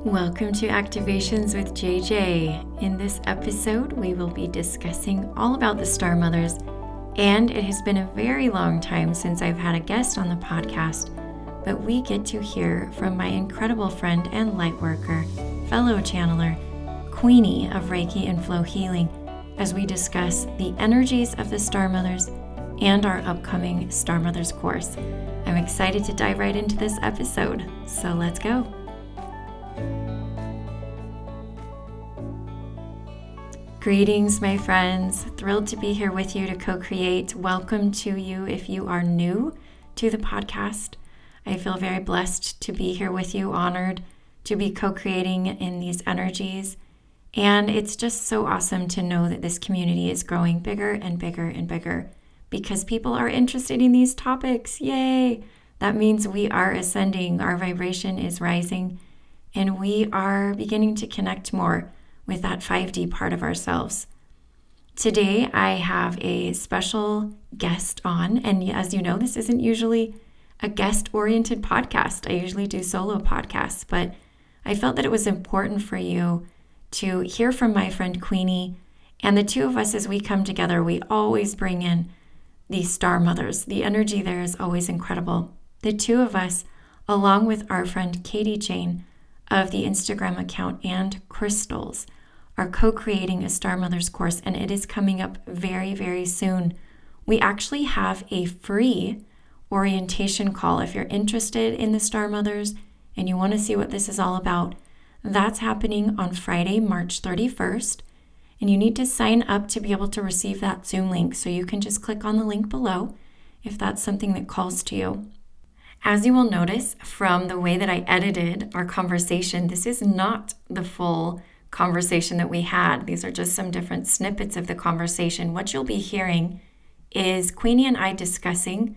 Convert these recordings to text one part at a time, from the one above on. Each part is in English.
Welcome to Activations with JJ. In this episode, we will be discussing all about the Star Mothers, and it has been a very long time since I've had a guest on the podcast, but we get to hear from my incredible friend and lightworker, fellow channeler, Queenie of Reiki and Flow Healing, as we discuss the energies of the Star Mothers and our upcoming Star Mothers course. I'm excited to dive right into this episode, so let's go. Greetings, my friends. Thrilled to be here with you to co-create. Welcome to you if you are new to the podcast. I feel very blessed to be here with you, honored to be co-creating in these energies. And it's just so awesome to know that this community is growing bigger and bigger and bigger because people are interested in these topics. Yay! That means we are ascending, our vibration is rising, and we are beginning to connect more with that 5D part of ourselves. Today, I have a special guest on, and as you know, this isn't usually a guest-oriented podcast. I usually do solo podcasts, but I felt that it was important for you to hear from my friend Queenie, and the two of us, as we come together, we always bring in these Star Mothers. The energy there is always incredible. The two of us, along with our friend Katie Jane of the Instagram account And Crystals, are co-creating a Star Mothers course, and it is coming up very, very soon. We actually have a free orientation call. If you're interested in the Star Mothers and you want to see what this is all about, that's happening on Friday, March 31st, and you need to sign up to be able to receive that Zoom link, so you can just click on the link below if that's something that calls to you. As you will notice from the way that I edited our conversation, this is not the full conversation that we had. These are just some different snippets of the conversation. What you'll be hearing is Queenie and I discussing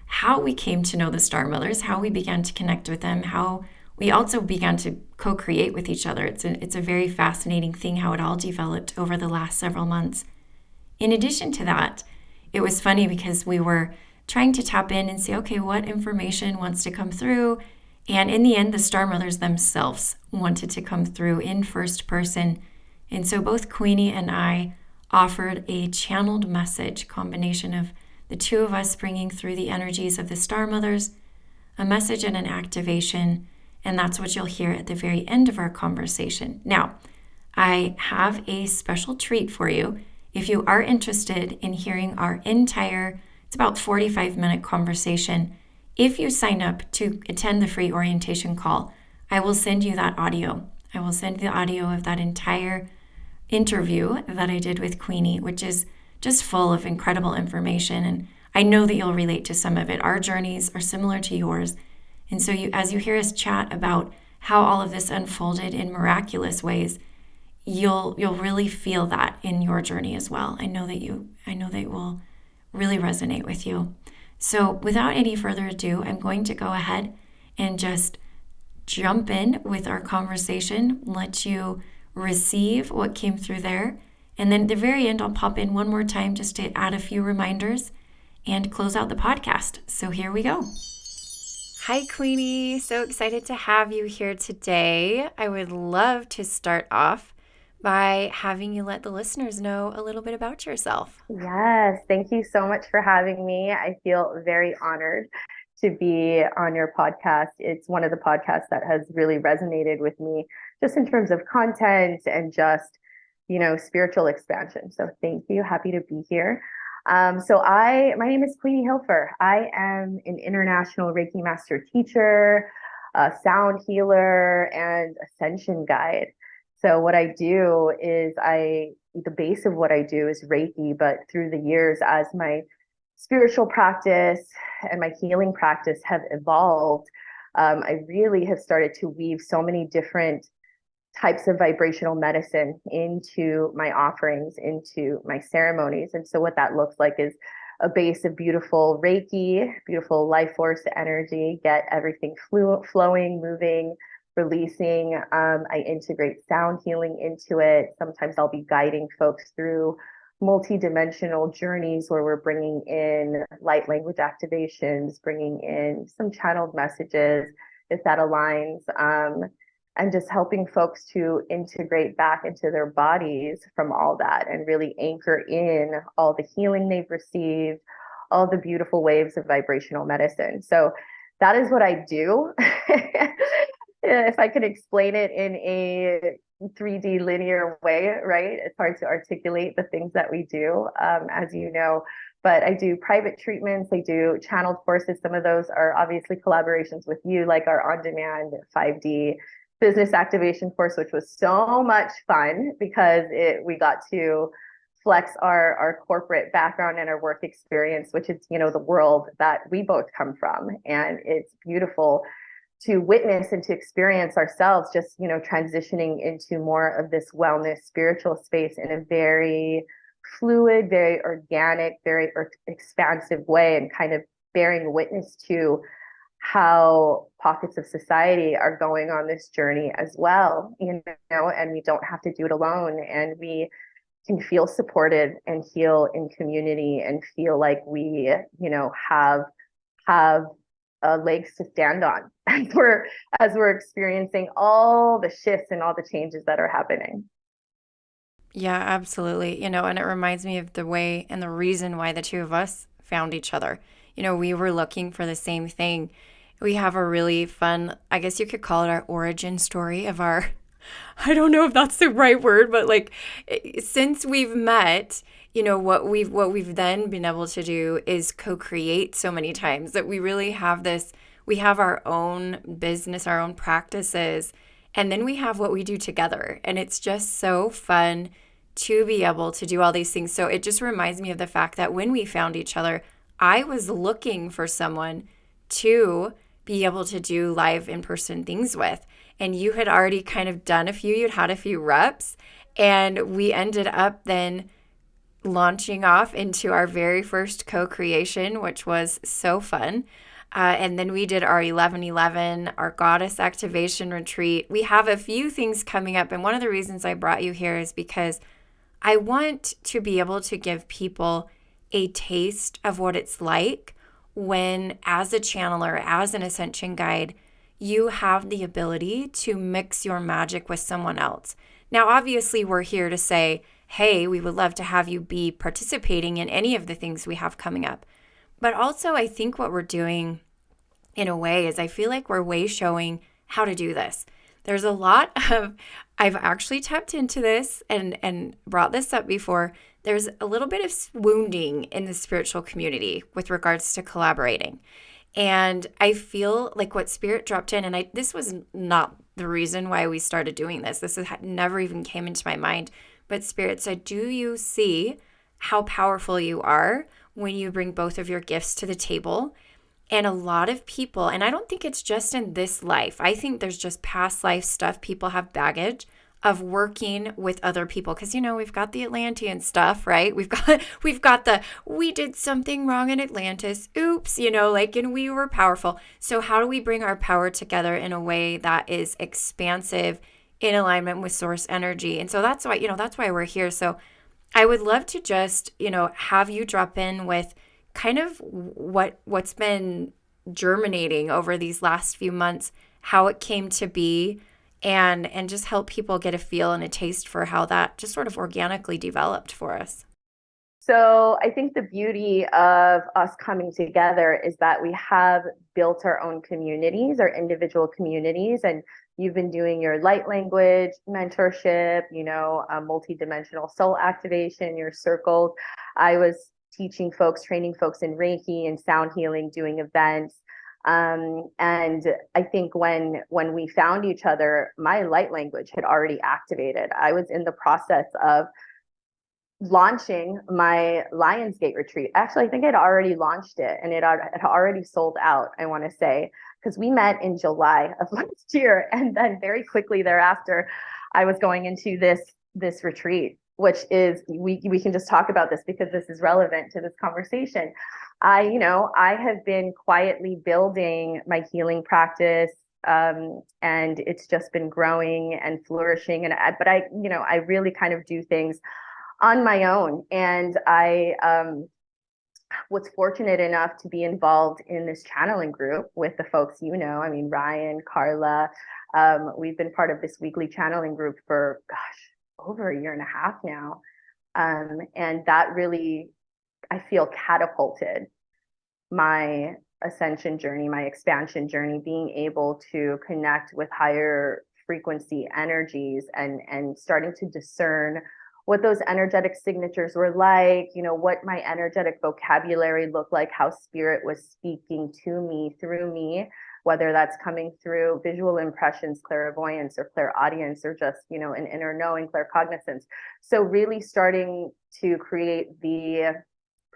how we came to know the Star Mothers, how we began to connect with them, how we also began to co-create with each other. It's a very fascinating thing how it all developed over the last several months. In addition to that, it was funny because we were trying to tap in and see, okay, what information wants to come through? And in the end, the Star Mothers themselves wanted to come through in first person. And so both Queenie and I offered a channeled message, combination of the two of us bringing through the energies of the Star Mothers, a message and an activation. And that's what you'll hear at the very end of our conversation. Now, I have a special treat for you. If you are interested in hearing our entire, it's about 45-minute conversation, if you sign up to attend the free orientation call, I will send you that audio. I will send the audio of that entire interview that I did with Queenie, which is just full of incredible information. And I know that you'll relate to some of it. Our journeys are similar to yours. And so as you hear us chat about how all of this unfolded in miraculous ways, you'll really feel that in your journey as well. I know that it will really resonate with you. So without any further ado, I'm going to go ahead and just jump in with our conversation, let you receive what came through there. And then at the very end, I'll pop in one more time just to add a few reminders and close out the podcast. So here we go. Hi, Queenie. So excited to have you here today. I would love to start off by having you let the listeners know a little bit about yourself. Yes, thank you so much for having me. I feel very honored to be on your podcast. It's one of the podcasts that has really resonated with me just in terms of content and just, spiritual expansion. So thank you. Happy to be here. My name is Queenie Hilfer. I am an international Reiki master teacher, a sound healer, and ascension guide. So what I do is the base of what I do is Reiki, but through the years, as my spiritual practice and my healing practice have evolved, I really have started to weave so many different types of vibrational medicine into my offerings, into my ceremonies. And so what that looks like is a base of beautiful Reiki, beautiful life force energy, get everything flowing, moving, releasing. I integrate sound healing into it. Sometimes I'll be guiding folks through multidimensional journeys where we're bringing in light language activations, bringing in some channeled messages, if that aligns. and just helping folks to integrate back into their bodies from all that and really anchor in all the healing they've received, all the beautiful waves of vibrational medicine. So that is what I do. If I could explain it in a 3D linear way, right? It's hard to articulate the things that we do, as you know. But I do private treatments, I do channeled courses. Some of those are obviously collaborations with you, like our on-demand 5D business activation course, which was so much fun because we got to flex our corporate background and our work experience, which is, you know, the world that we both come from. And it's beautiful to witness and to experience ourselves just, you know, transitioning into more of this wellness spiritual space in a very fluid, very organic, very expansive way, and kind of bearing witness to how pockets of society are going on this journey as well, you know, and we don't have to do it alone, and we can feel supported and heal in community and feel like we, you know, have legs to stand on as we're experiencing all the shifts and all the changes that are happening. Yeah, absolutely. You know, and it reminds me of the way and the reason why the two of us found each other. You know, we were looking for the same thing. We have a really fun, I guess you could call it our origin story of our, I don't know if that's the right word, but like since we've met, you know, what we've then been able to do is co-create so many times that we really have this, we have our own business, our own practices, and then we have what we do together. And it's just so fun to be able to do all these things. So it just reminds me of the fact that when we found each other, I was looking for someone to be able to do live in-person things with. And you had already kind of done you'd had a few reps, and we ended up then launching off into our very first co-creation, which was so fun. And then we did our 11/11, our goddess activation retreat. We have a few things coming up. And one of the reasons I brought you here is because I want to be able to give people a taste of what it's like when, as a channeler, as an ascension guide, you have the ability to mix your magic with someone else. Now, obviously, we're here to say, hey, we would love to have you be participating in any of the things we have coming up. But also, I think what we're doing in a way is I feel like we're way showing how to do this. There's a lot of, I've actually tapped into this and brought this up before. There's a little bit of wounding in the spiritual community with regards to collaborating. And I feel like what Spirit dropped in, and this was not the reason why we started doing this. This never even came into my mind. But Spirit said, do you see how powerful you are when you bring both of your gifts to the table? And a lot of people, and I don't think it's just in this life, I think there's just past life stuff. People have baggage of working with other people because, you know, we've got the Atlantean stuff, right? We've got the, we did something wrong in Atlantis. Oops, you know, like, and we were powerful. So how do we bring our power together in a way that is expansive, in alignment with source energy? And so that's why, you know, that's why we're here. So I would love to just, you know, have you drop in with kind of what's been germinating over these last few months, how it came to be, and just help people get a feel and a taste for how that just sort of organically developed for us. So I think the beauty of us coming together is that we have built our own communities, our individual communities, and you've been doing your light language mentorship, you know, multidimensional soul activation, your circles. I was teaching folks, training folks in Reiki and sound healing, doing events. And I think when we found each other, my light language had already activated. I was in the process of launching my Lionsgate retreat. Actually, I think I'd already launched it and it had already sold out, I want to say, because we met in July of last year. And then very quickly thereafter, I was going into this retreat, which is, we can just talk about this because this is relevant to this conversation. I have been quietly building my healing practice, and it's just been growing and flourishing. But I really kind of do things on my own. And I was fortunate enough to be involved in this channeling group with the folks, I mean, Ryan, Carla, We've been part of this weekly channeling group for, gosh, over a year and a half now. And that really, I feel, catapulted my ascension journey, my expansion journey, being able to connect with higher frequency energies and starting to discern what those energetic signatures were like, what my energetic vocabulary looked like, how spirit was speaking to me through me, whether that's coming through visual impressions, clairvoyance, or clairaudience, or just, an inner knowing, claircognizance. So really starting to create the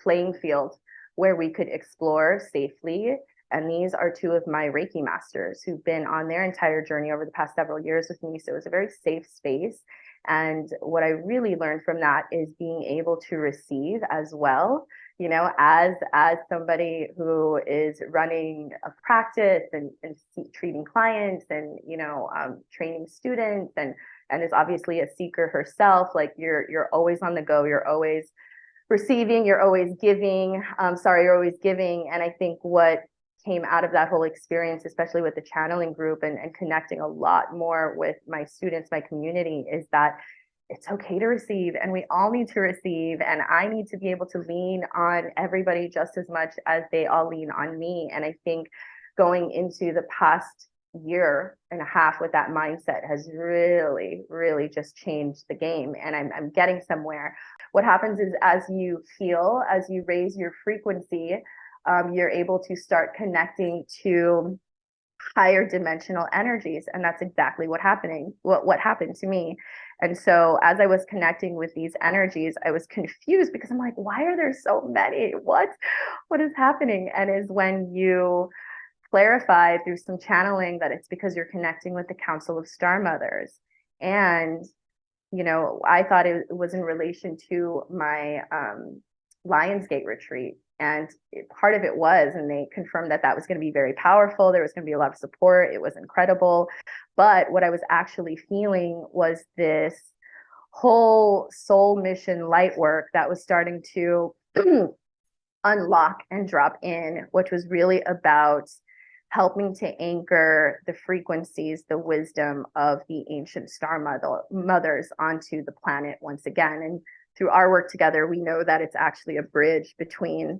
playing field where we could explore safely. And these are two of my Reiki masters who've been on their entire journey over the past several years with me. So it was a very safe space. And what I really learned from that is being able to receive as well, as somebody who is running a practice and treating clients and, training students and is obviously a seeker herself. Like you're always on the go. You're always receiving, you're always giving. You're always giving. And I think what came out of that whole experience, especially with the channeling group and connecting a lot more with my students, my community, is that it's okay to receive, and we all need to receive. And I need to be able to lean on everybody just as much as they all lean on me. And I think going into the past year and a half with that mindset has really, really just changed the game. And I'm getting somewhere. What happens is as you heal, as you raise your frequency, you're able to start connecting to higher dimensional energies. And that's exactly what happened to me. And so as I was connecting with these energies, I was confused because I'm like, why are there so many? What is happening? And is when you clarify through some channeling that it's because you're connecting with the Council of Star Mothers. And, I thought it was in relation to my Lionsgate retreat. And part of it was, and they confirmed that was going to be very powerful. There was going to be a lot of support. It was incredible. But what I was actually feeling was this whole soul mission light work that was starting to unlock and drop in, which was really about helping to anchor the frequencies, the wisdom of the ancient star mothers onto the planet once again. And through our work together, we know that it's actually a bridge between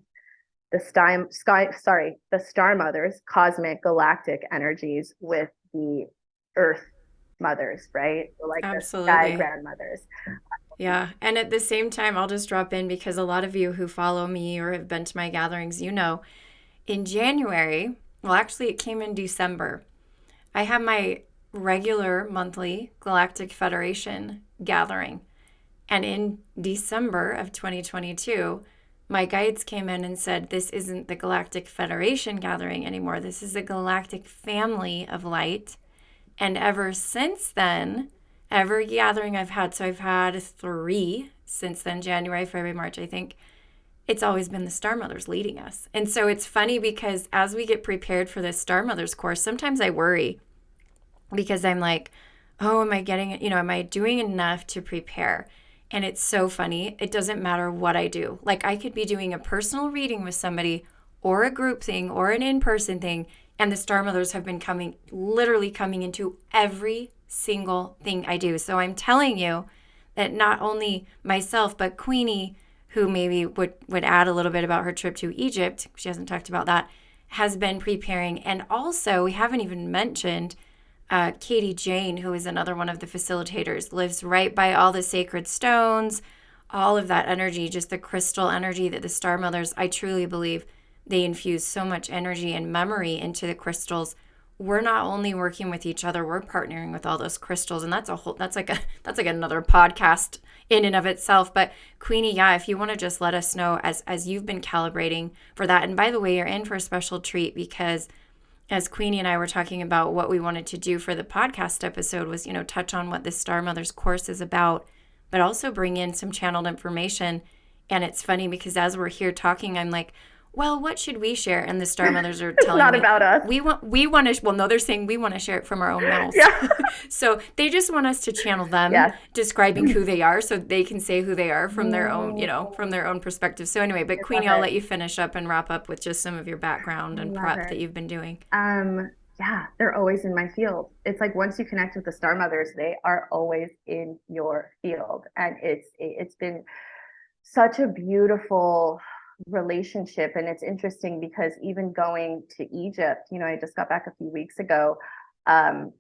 the star mothers, cosmic galactic energies, with the earth mothers, right? So like Absolutely. the sky grandmothers. Yeah. And at the same time, I'll just drop in because a lot of you who follow me or have been to my gatherings, in January, well, actually it came in December, I have my regular monthly Galactic Federation gathering. And in December of 2022, my guides came in and said, this isn't the Galactic Federation gathering anymore. This is a galactic family of light. And ever since then, every gathering I've had, so I've had 3 since then, January, February, March, I think, it's always been the Star Mothers leading us. And so it's funny because as we get prepared for this Star Mothers course, sometimes I worry because I'm like, oh, am I doing enough to prepare? And it's so funny. It doesn't matter what I do. Like I could be doing a personal reading with somebody or a group thing or an in-person thing, and the Star Mothers have been literally coming into every single thing I do. So I'm telling you that not only myself, but Queenie, who maybe would add a little bit about her trip to Egypt, she hasn't talked about that, has been preparing. And also, we haven't even mentioned Katie Jane, who is another one of the facilitators, lives right by all the sacred stones, all of that energy, just the crystal energy that the Star Mothers, I truly believe they infuse so much energy and memory into the crystals. We're not only working with each other, we're partnering with all those crystals. And that's like another podcast in and of itself. But Queenie, if you want to just let us know as you've been calibrating for that. And by the way, you're in for a special treat because as Queenie and I were talking about what we wanted to do for the podcast episode was, touch on what the Star Mothers course is about, but also bring in some channeled information. And it's funny because as we're here talking, I'm like, well, what should we share? And the Star Mothers are telling me. It's not about us. We want to, well, no, they're saying we want to share it from our own mouths. Yeah. So they just want us to channel them, describing who they are so they can say who they are from their own, from their own perspective. So anyway, but Queenie, I'll let you finish up and wrap up with just some of your background and prep that you've been doing. Yeah, they're always in my field. It's like once you connect with the star mothers, they are always in your field. And it's been such a beautiful relationship. And it's interesting because even going to Egypt, I just got back a few weeks ago. Um,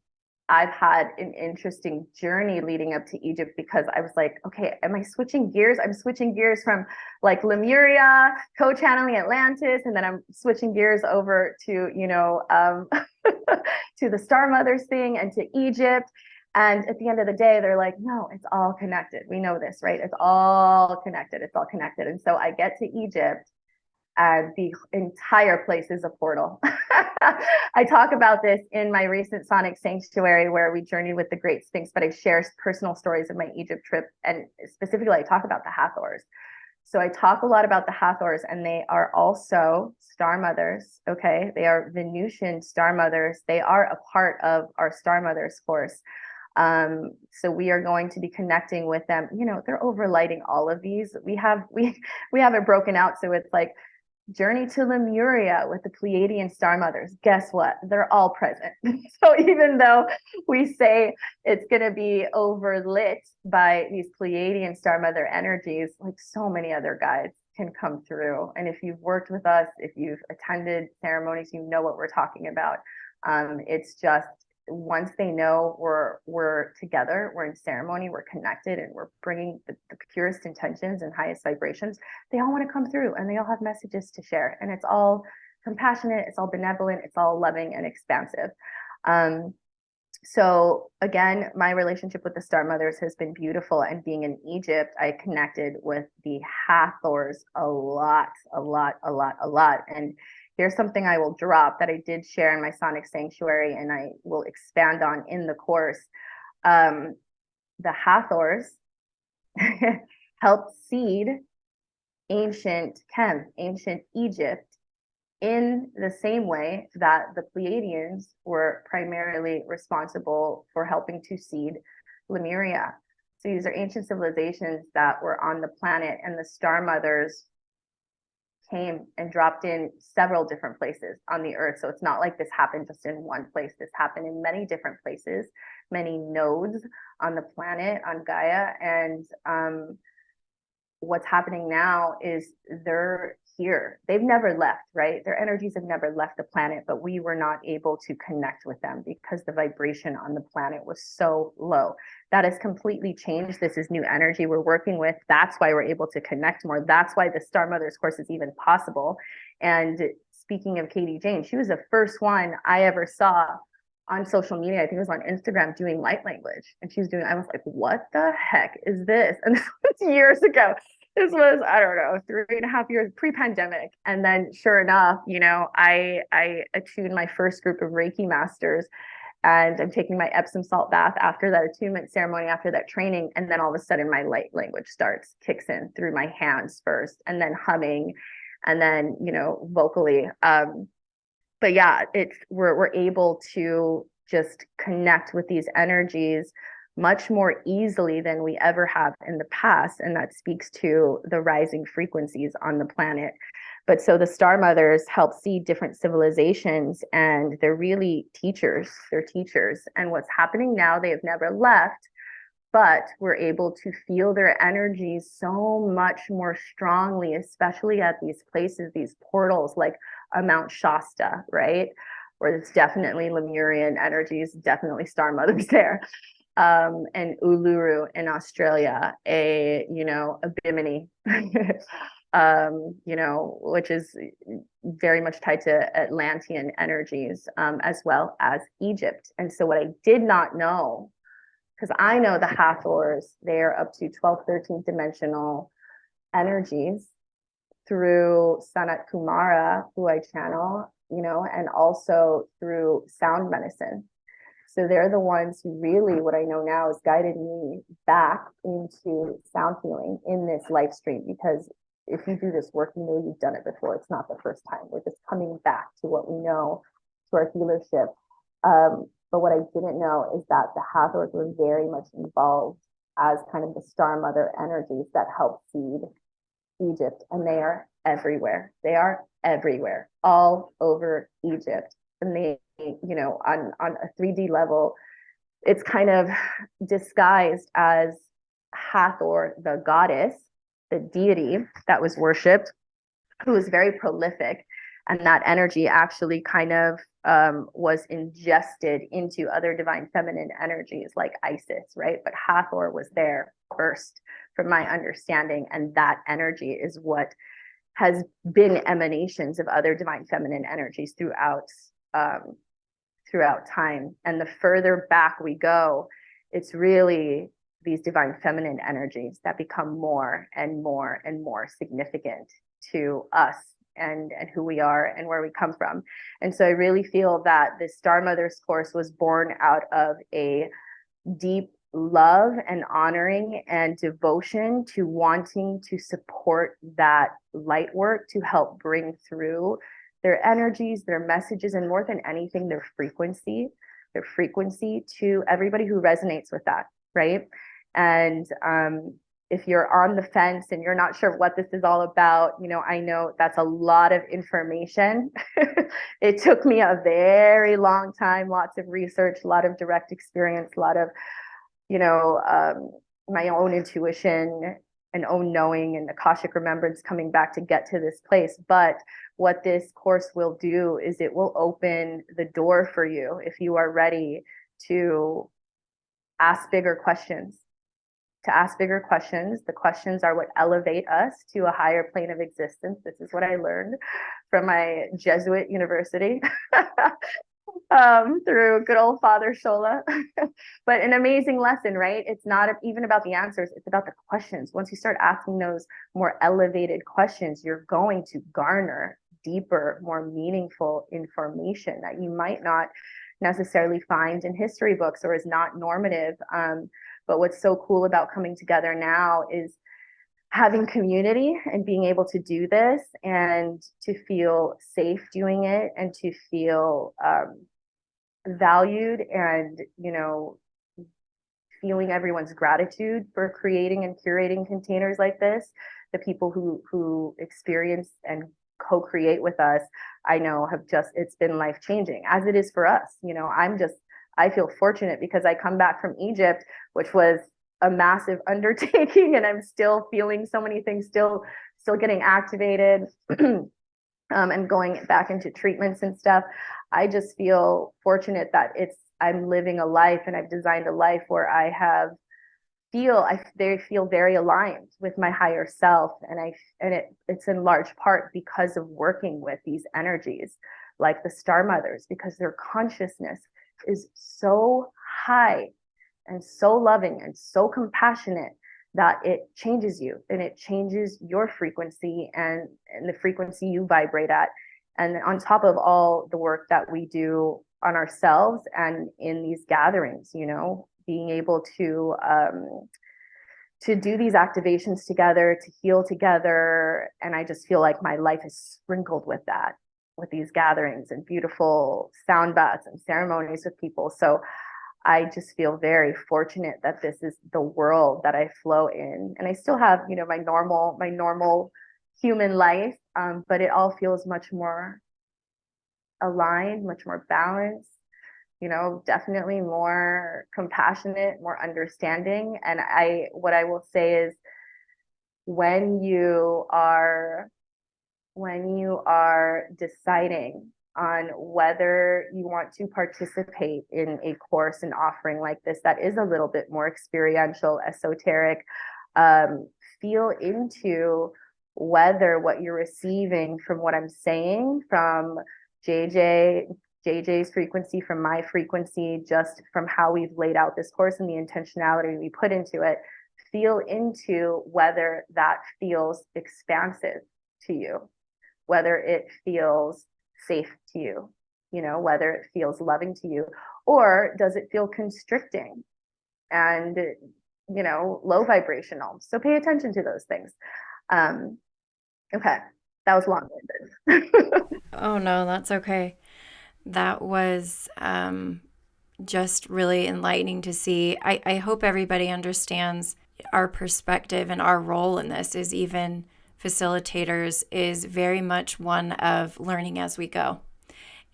I've had an interesting journey leading up to Egypt because I was like, okay, am I switching gears? I'm switching gears from like Lemuria, co-channeling Atlantis, and then I'm switching gears over to, to the Star Mothers thing and to Egypt. And at the end of the day, they're like, no, it's all connected. We know this, right? It's all connected. It's all connected. And so I get to Egypt and the entire place is a portal. I talk about this in my recent Sonic Sanctuary where we journeyed with the Great Sphinx, but I share personal stories of my Egypt trip. And specifically, I talk about the Hathors. So I talk a lot about the Hathors, and they are also star mothers. Okay. They are Venusian star mothers. They are a part of our star mothers course. So we are going to be connecting with them. They're overlighting all of these. We have it broken out. So it's like Journey to Lemuria with the Pleiadian star mothers. Guess what? They're all present. So even though we say it's going to be overlit by these Pleiadian star mother energies, like so many other guides can come through. And if you've worked with us, if you've attended ceremonies, you know what we're talking about. It's just once they know we're together, we're in ceremony, we're connected, and we're bringing the purest intentions and highest vibrations, they all want to come through and they all have messages to share. And it's all compassionate, it's all benevolent, it's all loving and expansive. So again, my relationship with the star mothers has been beautiful. And being in Egypt, I connected with the Hathors a lot. And here's something I will drop that I did share in my Sonic Sanctuary, and I will expand on in the course. The Hathors helped seed ancient Egypt in the same way that the Pleiadians were primarily responsible for helping to seed Lemuria. So these are ancient civilizations that were on the planet, and the star mothers came and dropped in several different places on the earth. So it's not like this happened just in one place. This happened in many different places, many nodes on the planet, on Gaia. And what's happening now is they're here. They've never left, right? Their energies have never left the planet, but we were not able to connect with them because the vibration on the planet was so low. That has completely changed. This is new energy we're working with. That's why we're able to connect more. That's why the Star Mothers course is even possible. And speaking of Katie Jane, she was the first one I ever saw on social media. I think it was on Instagram doing light language. And she was doing, I was like, what the heck is this? And this was years ago. This was, I don't know, 3.5 years pre-pandemic. And then sure enough, I attuned my first group of Reiki masters, and I'm taking my Epsom salt bath after that attunement ceremony, after that training. And then all of a sudden my light language kicks in through my hands first, and then humming, and then, vocally. But yeah, we're able to just connect with these energies much more easily than we ever have in the past. And that speaks to the rising frequencies on the planet. But so the star mothers help see different civilizations, and they're really teachers. They're teachers. And what's happening now, they have never left, but we're able to feel their energies so much more strongly, especially at these places, these portals like Mount Shasta, right? Where it's definitely Lemurian energies, definitely star mothers there. And Uluru in Australia, a Bimini, which is very much tied to Atlantean energies, as well as Egypt. And so what I did not know, because I know the Hathors, they're up to 12th, 13th dimensional energies through Sanat Kumara, who I channel, and also through sound medicine. So they're the ones who really, what I know now, is guided me back into sound healing in this life stream. Because if you do this work, you've done it before. It's not the first time. We're just coming back to what we know, to our healership. But what I didn't know is that the Hathors were very much involved as kind of the star mother energies that help feed Egypt. And they are everywhere. They are everywhere, all over Egypt. And they on a 3D level, it's kind of disguised as Hathor, the goddess, the deity that was worshipped, who was very prolific. And that energy actually kind of was ingested into other divine feminine energies like Isis, right? But Hathor was there first, from my understanding. And that energy is what has been emanations of other divine feminine energies throughout time. And the further back we go, it's really these divine feminine energies that become more and more and more significant to us and who we are and where we come from. And so I really feel that this Star Mothers course was born out of a deep love and honoring and devotion to wanting to support that light work to help bring through their energies, their messages, and more than anything, their frequency to everybody who resonates with that, right? And if you're on the fence and you're not sure what this is all about, I know that's a lot of information. It took me a very long time, lots of research, a lot of direct experience, a lot of, my own intuition and own knowing and Akashic remembrance coming back to get to this place. But what this course will do is it will open the door for you if you are ready to ask bigger questions. The questions are what elevate us to a higher plane of existence. This is what I learned from my Jesuit university through good old Father Shola. But an amazing lesson, right? It's not even about the answers, it's about the questions. Once you start asking those more elevated questions, you're going to garner deeper, more meaningful information that you might not necessarily find in history books or is not normative. But what's so cool about coming together now is having community and being able to do this and to feel safe doing it and to feel valued and, feeling everyone's gratitude for creating and curating containers like this. The people who experience and co-create with us, I know it's been life-changing, as it is for us. I feel fortunate because I come back from Egypt, which was a massive undertaking, and I'm still feeling so many things, still getting activated, and going back into treatments and stuff. I just feel fortunate that I'm living a life and I've designed a life where I feel very aligned with my higher self, and it's in large part because of working with these energies like the Star Mothers, because their consciousness is so high and so loving and so compassionate that it changes you and it changes your frequency and the frequency you vibrate at. And on top of all the work that we do on ourselves and in these gatherings, being able to do these activations together, to heal together. And I just feel like my life is sprinkled with that, with these gatherings and beautiful sound baths and ceremonies with people. So I just feel very fortunate that this is the world that I flow in. And I still have, my normal human life, but it all feels much more aligned, much more balanced, definitely more compassionate, more understanding. And what I will say is when you are deciding on whether you want to participate in a course and offering like this that is a little bit more experiential, esoteric, feel into whether what you're receiving from what I'm saying, from JJ's frequency, from my frequency, just from how we've laid out this course and the intentionality we put into it, feel into whether that feels expansive to you, whether it feels safe to you, whether it feels loving to you, or does it feel constricting and, low vibrational. So pay attention to those things. Okay, that was long-winded. Oh, no, that's okay. That was just really enlightening to see. I hope everybody understands our perspective and our role in this is even facilitators is very much one of learning as we go.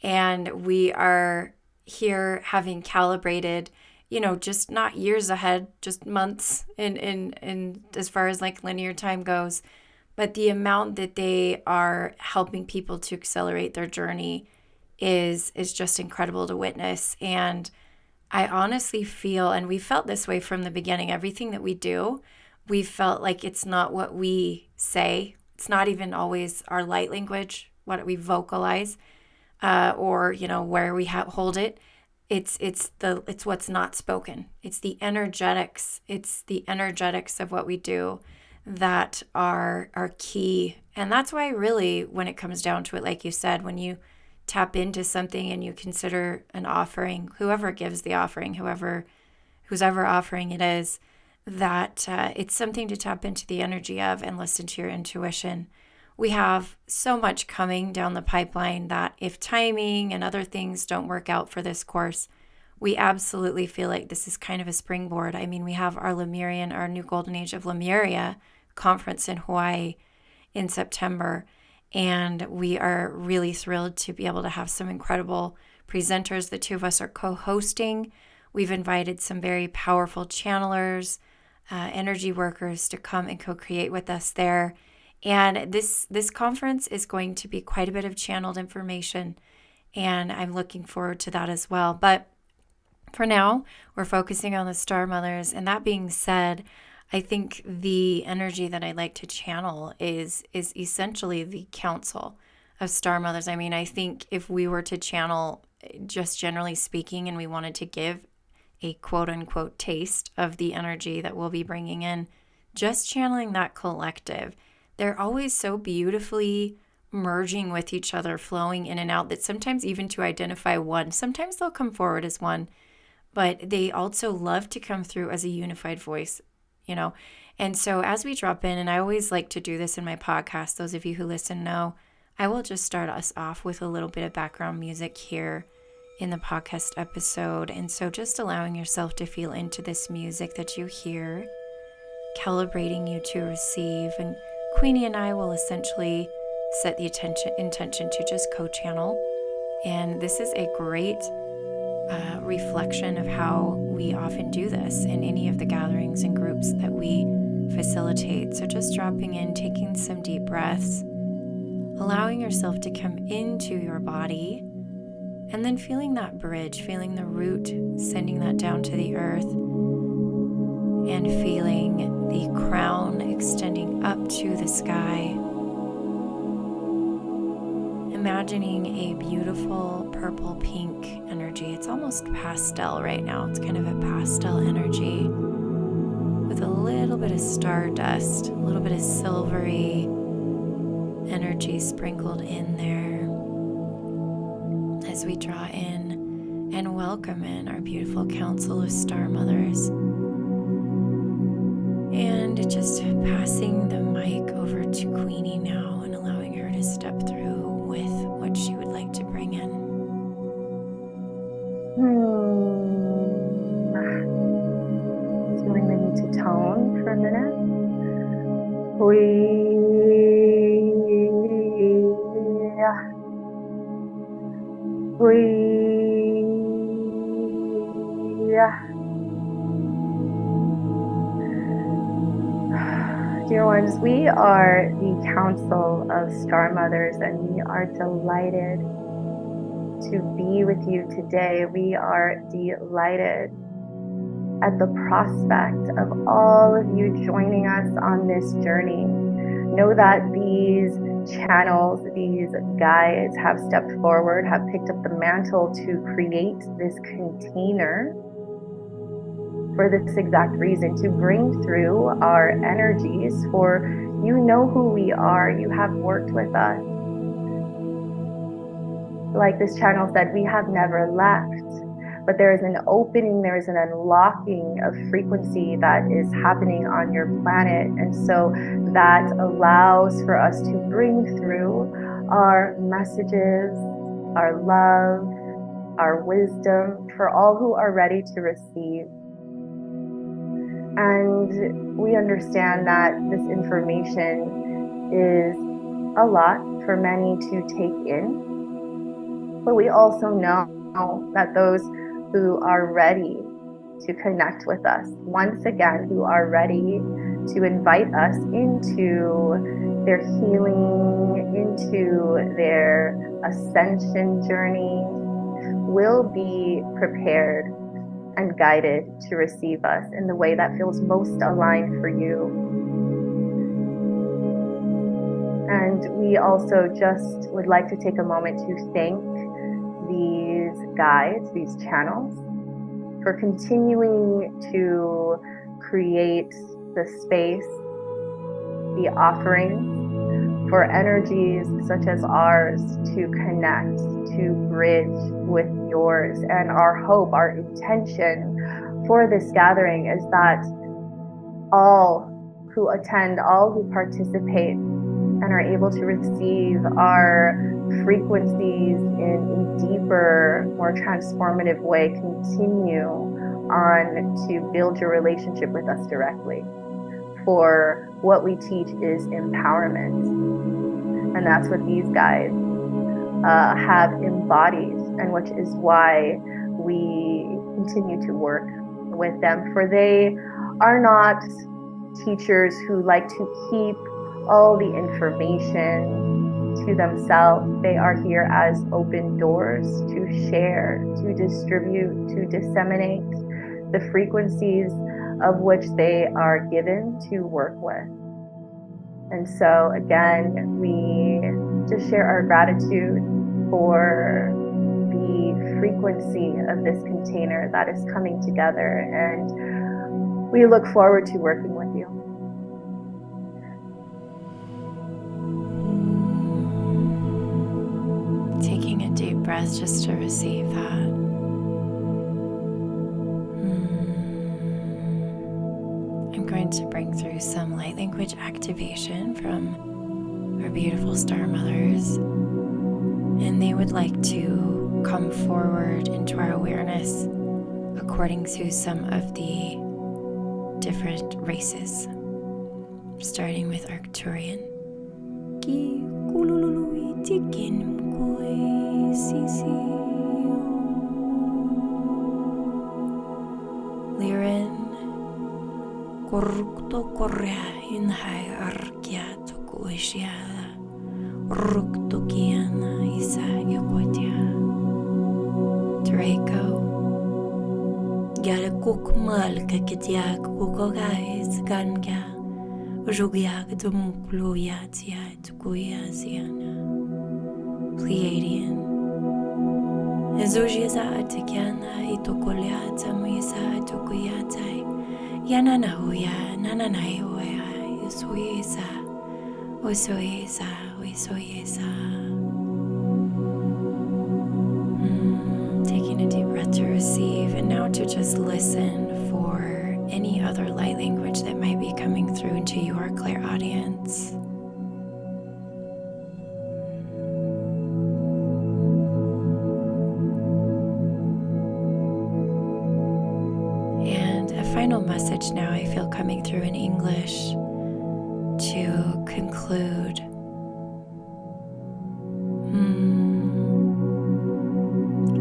And we are here having calibrated, just not years ahead, just months in as far as like linear time goes, but the amount that they are helping people to accelerate their journey is just incredible to witness. And I honestly feel, and we felt this way from the beginning, everything that we do, we felt like it's not what we say. It's not even always our light language, what we vocalize, or where we hold it. It's what's not spoken. It's the energetics. It's the energetics of what we do that are key. And that's why really, when it comes down to it, like you said, when you tap into something and you consider an offering, whoever gives the offering, who's ever offering it is, that it's something to tap into the energy of and listen to your intuition. We have so much coming down the pipeline that if timing and other things don't work out for this course, we absolutely feel like this is kind of a springboard. I mean, we have our Lemurian, our New Golden Age of Lemuria conference in Hawaii in September, and we are really thrilled to be able to have some incredible presenters. The two of us are co-hosting. We've invited some very powerful channelers, energy workers to come and co-create with us there. And this conference is going to be quite a bit of channeled information, and I'm looking forward to that as well. But for now, we're focusing on the Star Mothers. And that being said, I think the energy that I like to channel is essentially the council of Star Mothers. I mean, I think if we were to channel, just generally speaking, and we wanted to give a quote unquote taste of the energy that we'll be bringing in, just channeling that collective, they're always so beautifully merging with each other, flowing in and out, that sometimes even to identify one, sometimes they'll come forward as one, but they also love to come through as a unified voice, And so as we drop in, and I always like to do this in my podcast, those of you who listen know, I will just start us off with a little bit of background music here in the podcast episode. And so just allowing yourself to feel into this music that you hear, calibrating you to receive. And Queenie and I will essentially set the intention to just co-channel. And this is a great reflection of how we often do this in any of the gatherings and groups that we facilitate. So just dropping in, taking some deep breaths, allowing yourself to come into your body, and then feeling that bridge, feeling the root, sending that down to the earth, and feeling the crown extending up to the sky. Imagining a beautiful purple pink energy. It's almost pastel right now. It's kind of a pastel energy with a little bit of stardust, a little bit of silvery energy sprinkled in there as we draw in and welcome in our beautiful council of Star Mothers. And just passing the mic over to Queenie now and allowing her to step through with what she would like to bring in. Feeling the need to tone for a minute. Dear ones, we are the Council of Star Mothers, and we are delighted to be with you today. We are delighted at the prospect of all of you joining us on this journey. Know that these channels, these guides have stepped forward, have picked up the mantle to create this container for this exact reason, to bring through our energies, for you know who we are, you have worked with us. Like this channel said, we have never left, but there is an opening, there is an unlocking of frequency that is happening on your planet. And so that allows for us to bring through our messages, our love, our wisdom for all who are ready to receive. And we understand that this information is a lot for many to take in. But we also know that those who are ready to connect with us, once again, who are ready to invite us into their healing, into their ascension journey, will be prepared and guided to receive us in the way that feels most aligned for you. And we also just would like to take a moment to thank these guides, these channels, for continuing to create the space, the offerings for energies such as ours to connect, to bridge with yours. And our hope, our intention for this gathering is that all who attend, all who participate, and are able to receive our frequencies in a deeper, more transformative way, continue on to build your relationship with us directly. For what we teach is empowerment. And that's what these guides have embodied, and which is why we continue to work with them. For they are not teachers who like to keep all the information to themselves. They are here as open doors to share, to distribute, to disseminate the frequencies of which they are given to work with. And so again, we just share our gratitude for the frequency of this container that is coming together, and we look forward to working with you. Taking a deep breath just to receive that. I'm going to bring through some light language activation from our beautiful star mothers, and they would like to come forward into our awareness according to some of the different races, starting with Arcturian. Liren Korukto Korea in Hai Arkia Tokuishiala Rukto Kiana Isa Yokotia Draco Gare Kukmal Kakitiak Kukogais Ganga Ujugyak Dumukluya Tia Tukuya Ziana Pleiadian Ezujiza Atikiana Itokolya Tamuisa Tukuyatai Yanana Huya Nananai Hoya Usoyesa Usoyesa Usoyesa. Taking a deep breath to receive, and now to just listen for any other light language that might be coming through into your clairaudience. Final message now I feel coming through in English to conclude.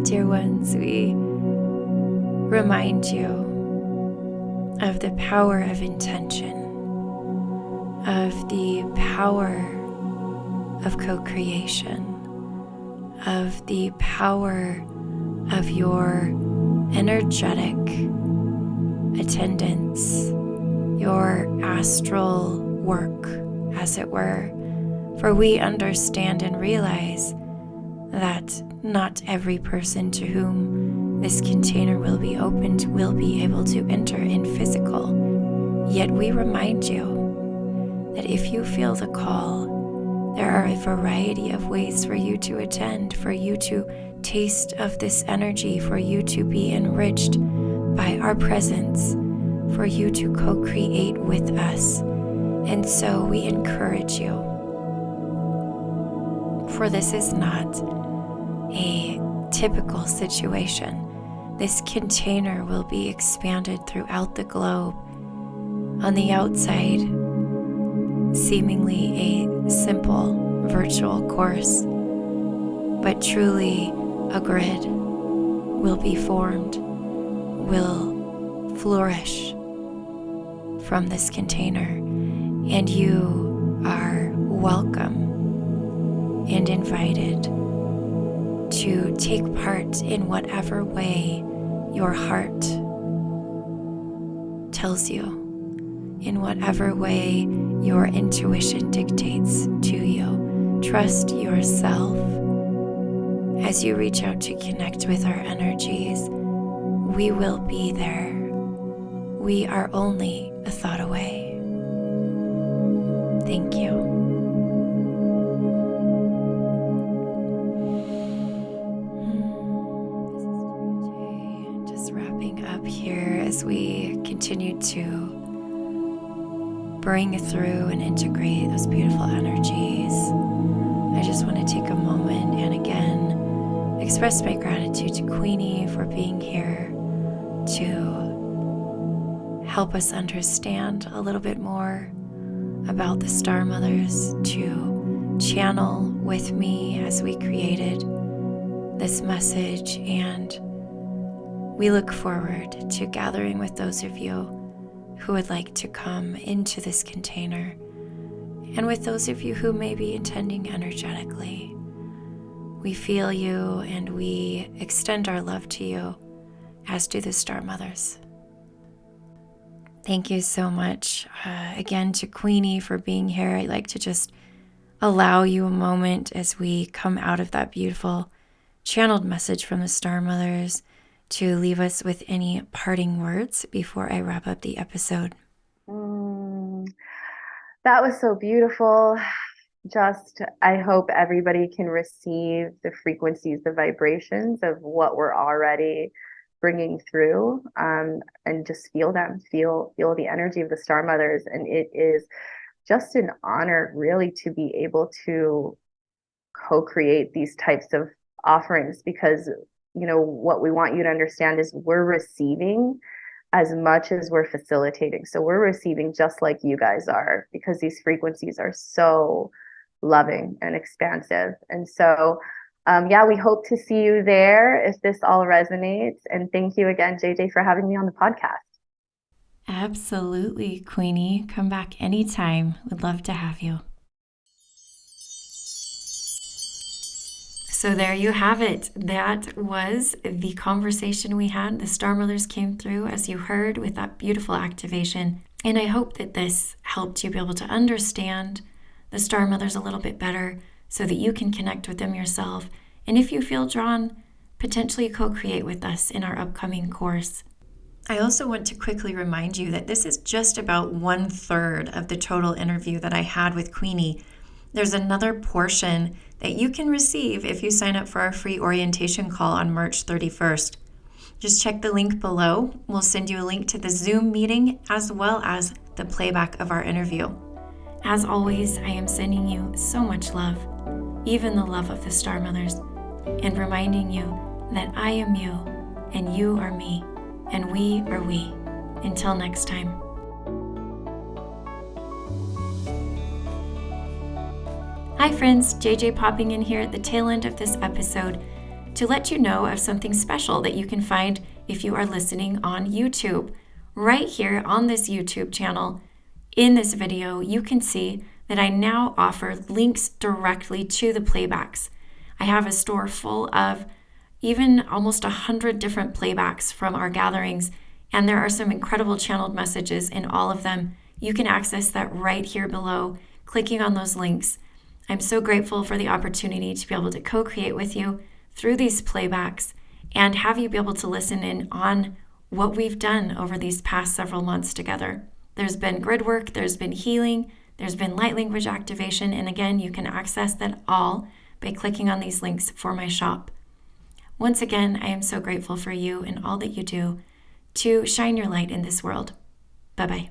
Dear ones, we remind you of the power of intention, of the power of co-creation, of the power of your energetic attendance, your astral work, as it were. For we understand and realize that not every person to whom this container will be opened will be able to enter in physical. Yet we remind you that if you feel the call, there are a variety of ways for you to attend, for you to taste of this energy, for you to be enriched by our presence, for you to co-create with us. And so we encourage you, for this is not a typical situation. This container will be expanded throughout the globe. On the outside, seemingly a simple virtual course, but truly a grid will be formed, will flourish from this container, and you are welcome and invited to take part in whatever way your heart tells you, in whatever way your intuition dictates to you. Trust yourself. As you reach out to connect with our energies, we will be there. We are only a thought away. Thank you. Just wrapping up here as we continue to bring through and integrate those beautiful energies. I just want to take a moment and again express my gratitude to Queenie for being here to help us understand a little bit more about the Star Mothers, to channel with me as we created this message, and we look forward to gathering with those of you who would like to come into this container, and with those of you who may be intending energetically. We feel you and we extend our love to you, as do the Star Mothers. Thank you so much again to Queenie for being here. I'd like to just allow you a moment as we come out of that beautiful channeled message from the Star Mothers to leave us with any parting words before I wrap up the episode. That was so beautiful. I hope everybody can receive the frequencies, the vibrations of what we're already bringing through, and just feel them, feel the energy of the Star Mothers. And it is just an honor really to be able to co-create these types of offerings, because what we want you to understand is we're receiving as much as we're facilitating. So we're receiving just like you guys are, because these frequencies are so loving and expansive. And so we hope to see you there if this all resonates. And thank you again, JJ, for having me on the podcast. Absolutely, Queenie. Come back anytime. Would love to have you. So there you have it. That was the conversation we had. The Star Mothers came through, as you heard, with that beautiful activation. And I hope that this helped you be able to understand the Star Mothers a little bit better so that you can connect with them yourself. And if you feel drawn, potentially co-create with us in our upcoming course. I also want to quickly remind you that this is just about 1/3 of the total interview that I had with Queenie. There's another portion that you can receive if you sign up for our free orientation call on March 31st. Just check the link below. We'll send you a link to the Zoom meeting as well as the playback of our interview. As always, I am sending you so much love, even the love of the Star Mothers, and reminding you that I am you and you are me and we are we. Until next time. Hi friends, JJ popping in here at the tail end of this episode to let you know of something special that you can find if you are listening on YouTube. Right here on this YouTube channel, in this video, you can see that I now offer links directly to the playbacks. I have a store full of even almost 100 different playbacks from our gatherings, and there are some incredible channeled messages in all of them. You can access that right here below, clicking on those links. I'm so grateful for the opportunity to be able to co-create with you through these playbacks and have you be able to listen in on what we've done over these past several months together. There's been grid work, there's been healing, there's been light language activation, and again, you can access that all by clicking on these links for my shop. Once again, I am so grateful for you and all that you do to shine your light in this world. Bye-bye.